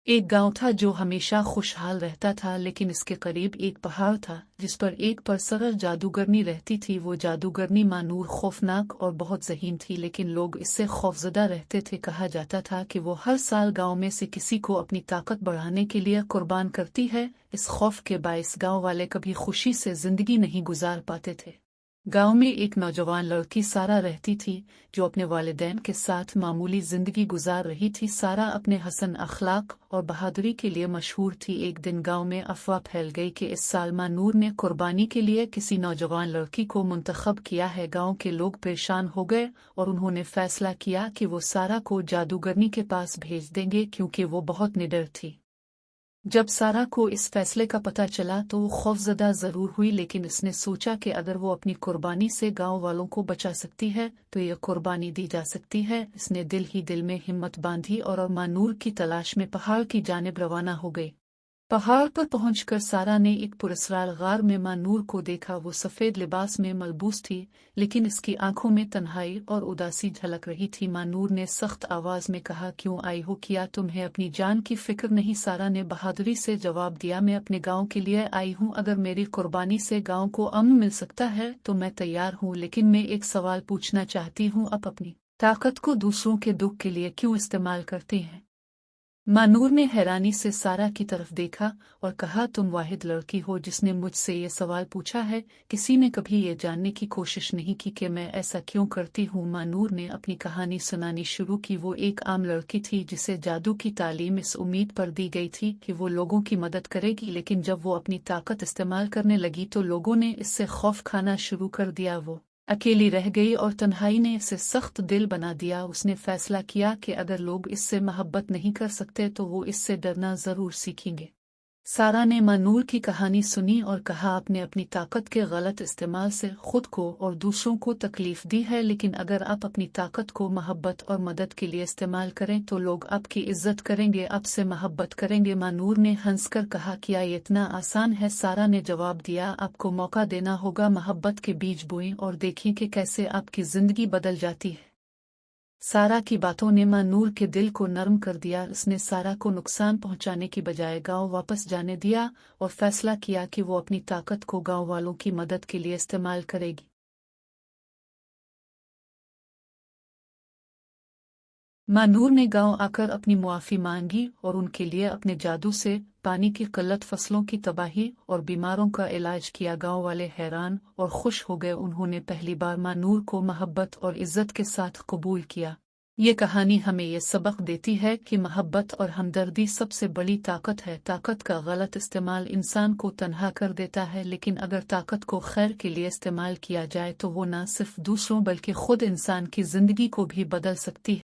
एक गांव था जो हमेशा खुशहाल रहता था, लेकिन इसके करीब एक पहाड़ था जिस पर एक परसरल जादूगरनी रहती थी। वो जादूगरनी मानूर खौफनाक और बहुत ज़हीन थी, लेकिन लोग इससे खौफजदा रहते थे। कहा जाता था कि वो हर साल गांव में से किसी को अपनी ताकत बढ़ाने के लिए कुर्बान करती है। इस खौफ के बायस गांव वाले कभी खुशी से जिंदगी नहीं गुजार पाते थे। गांव में एक नौजवान लड़की सारा रहती थी, जो अपने वालिदैन के साथ मामूली जिंदगी गुजार रही थी। सारा अपने हसन अखलाक और बहादुरी के लिए मशहूर थी। एक दिन गांव में अफवाह फैल गई कि इस साल मानूर ने कुर्बानी के लिए किसी नौजवान लड़की को मुंतखब किया है। गांव के लोग परेशान हो गए और उन्होंने फैसला किया कि वो सारा को जादूगरनी के पास भेज देंगे, क्योंकि वो बहुत निडर थी। जब सारा को इस फैसले का पता चला तो वो खौफजदा जरूर हुई, लेकिन इसने सोचा कि अगर वो अपनी कुर्बानी से गांव वालों को बचा सकती है तो ये कुर्बानी दी जा सकती है। इसने दिल ही दिल में हिम्मत बांधी और मानूर की तलाश में पहाड़ की जानिब रवाना हो गई। पहाड़ पर पहुंचकर सारा ने एक पुरस्कार गार में मानूर को देखा। वो सफेद लिबास में मलबूस थी, लेकिन इसकी आंखों में तन्हाई और उदासी झलक रही थी। मानूर ने सख्त आवाज में कहा, क्यों आई हो? क्या तुम्हें अपनी जान की फिक्र नहीं? सारा ने बहादुरी से जवाब दिया, मैं अपने गांव के लिए आई हूं। अगर मेरी कुर्बानी से गांव को अमन मिल सकता है तो मैं तैयार हूं, लेकिन मैं एक सवाल पूछना चाहती हूं, आप अपनी ताकत को दूसरों के दुख के लिए क्यों इस्तेमाल करते हैं? मानूर ने हैरानी से सारा की तरफ देखा और कहा, तुम वाहिद लड़की हो जिसने मुझसे ये सवाल पूछा है। किसी ने कभी ये जानने की कोशिश नहीं की कि मैं ऐसा क्यों करती हूँ। मानूर ने अपनी कहानी सुनानी शुरू की। वो एक आम लड़की थी जिसे जादू की तालीम इस उम्मीद पर दी गई थी कि वो लोगों की मदद करेगी, लेकिन जब वो अपनी ताकत इस्तेमाल करने लगी तो लोगों ने इससे खौफ खाना शुरू कर दिया। वो अकेली रह गई और तन्हाई ने इसे सख्त दिल बना दिया। उसने फैसला किया कि अगर लोग इससे मोहब्बत नहीं कर सकते तो वो इससे डरना जरूर सीखेंगे। सारा ने मानूर की कहानी सुनी और कहा, आपने अपनी ताकत के गलत इस्तेमाल से खुद को और दूसरों को तकलीफ दी है, लेकिन अगर आप अपनी ताकत को मोहब्बत और मदद के लिए इस्तेमाल करें तो लोग आपकी इज्जत करेंगे, आपसे मोहब्बत करेंगे। मानूर ने हंसकर कहा, क्या ये इतना आसान है? सारा ने जवाब दिया, आपको मौका देना होगा। मोहब्बत के बीज बोएं और देखें कि कैसे आपकी जिंदगी बदल जाती है। सारा की बातों ने मानूर के दिल को नरम कर दिया। उसने सारा को नुकसान पहुंचाने की बजाय गांव वापस जाने दिया और फैसला किया कि वो अपनी ताकत को गांव वालों की मदद के लिए इस्तेमाल करेगी। मानूर ने गांव आकर अपनी मुआफी मांगी और उनके लिए अपने जादू से पानी की किल्लत, फसलों की तबाही और बीमारों का इलाज किया। गांव वाले हैरान और खुश हो गए। उन्होंने पहली बार मानूर को मोहब्बत और इज्जत के साथ कबूल किया। ये कहानी हमें ये सबक देती है कि मोहब्बत और हमदर्दी सबसे बड़ी ताकत है। ताकत का गलत इस्तेमाल इंसान को तन्हा कर देता है, लेकिन अगर ताकत को खैर के लिए इस्तेमाल किया जाए तो वो न सिर्फ दूसरों बल्कि खुद इंसान की जिंदगी को भी बदल सकती है।